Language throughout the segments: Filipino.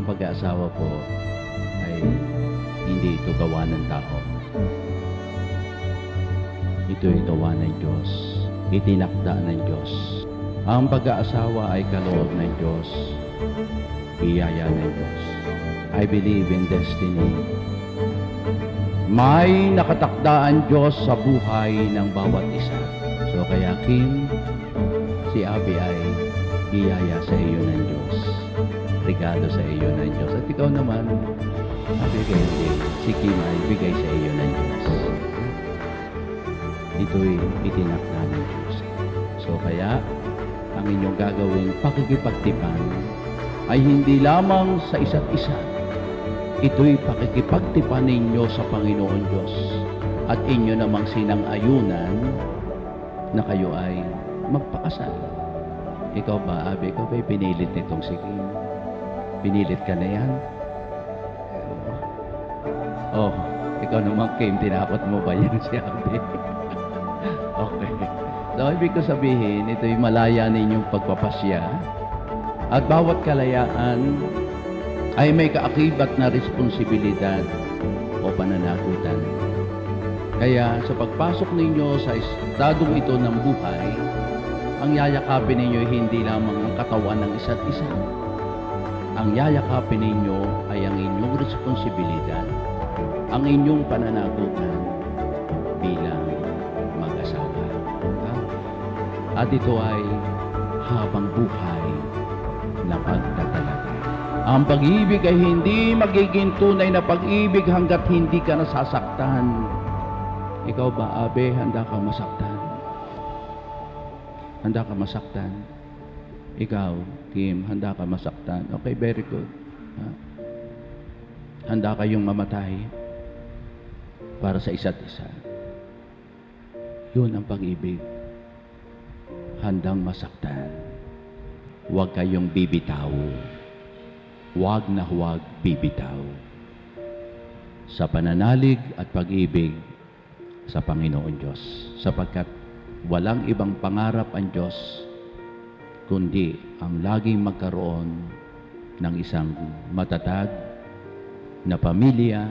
pag-aasawa po ay hindi ito gawa ng tao. Ito'y gawa ng Diyos. Itinakda ng Diyos. Ang pag-aasawa ay kaloob ng Diyos. Biyaya ng Diyos. I believe in destiny. May nakatakda ang Diyos sa buhay ng bawat isa. So kaya Kim, si Abby ay biyaya sa iyo ng Diyos. Regalo sa iyo ng Diyos. At ikaw naman, bigay din. Si Kim ay bigay sa iyo ng Diyos. Ito'y itinakda ng Diyos. So kaya, ang inyong gagawin pakikipagtipan ay hindi lamang sa isa't isa. Ito'y pakikipagtipan ninyo sa Panginoon Diyos. At inyo namang sinang-ayunan na kayo ay magpakasal. Ikaw ba, Abby? Ikaw ba'y pinilit nitong si Kim? Pinilit ka na yan? Oh, ikaw naman, Kim, tinakot mo ba yan si Abby? Okay. So, ibig ko sabihin, ito'y malaya ninyong pagpapasya. At bawat kalayaan ay may kaakibat na responsibilidad o pananagutan. Kaya sa pagpasok ninyo sa estadong ito ng buhay, ang yayakapin ninyo hindi lamang ang katawan ng isa't isa. Ang yayakapin ninyo ay ang inyong responsibilidad, ang inyong pananagutan bilang mag-asawa. At ito ay habang buhay na pagtatalaga. Ang pag-ibig ay hindi magiging tunay na pag-ibig hanggat hindi ka nasasaktan. Ikaw ba, Abe, handa ka masaktan? Handa ka masaktan? Ikaw, Kim, handa ka masaktan? Okay, very good. Handa kayong mamatay para sa isa't isa. Yun ang pag-ibig. Handang masaktan. Huwag kayong bibitaw. Huwag na huwag bibitaw. Sa pananalig at pag-ibig sa Panginoon Diyos. Sapagkat walang ibang pangarap ang Diyos kundi ang laging magkaroon ng isang matatag na pamilya,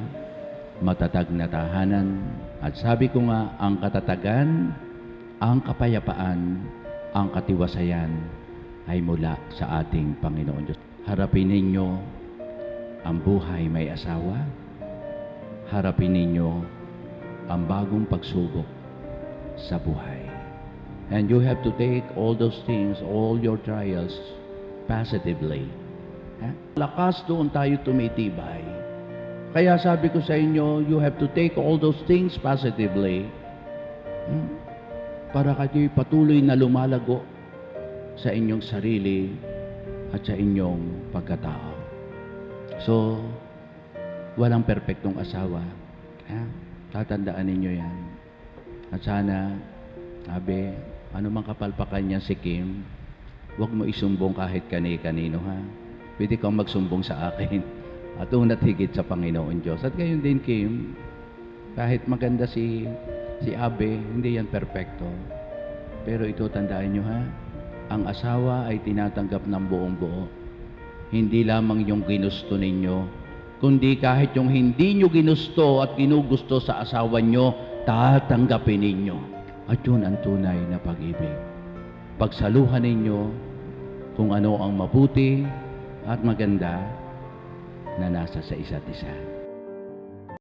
matatag na tahanan. At sabi ko nga, ang katatagan, ang kapayapaan, ang katiwasayan ay mula sa ating Panginoon Diyos. Harapin ninyo ang buhay may asawa. Harapin ninyo ang bagong pagsubok sa buhay. And you have to take all those things, all your trials, positively. Lakas doon tayo tumitibay. Kaya sabi ko sa inyo, you have to take all those things positively. Para kayo'y patuloy na lumalago sa inyong sarili at sa inyong pagkatao. So, walang perpektong asawa. Tatandaan ninyo yan. At sana, Abe, ano mang kapalpakan niya si Kim, huwag mo isumbong kahit kani-kanino, ha? Pwede kang magsumbong sa akin. At una't higit sa Panginoon Diyos. At gayon din, Kim, kahit maganda si Abe, hindi yan perpekto. Pero ito, tandaan nyo, ha? Ang asawa ay tinatanggap ng buong buo. Hindi lamang yung ginusto ninyo, kundi kahit yung hindi nyo ginusto at ginugusto sa asawa nyo, tatanggapin ninyo. At yun ang tunay na pag-ibig. Pagsaluhan ninyo kung ano ang mabuti at maganda na nasa sa isa't isa.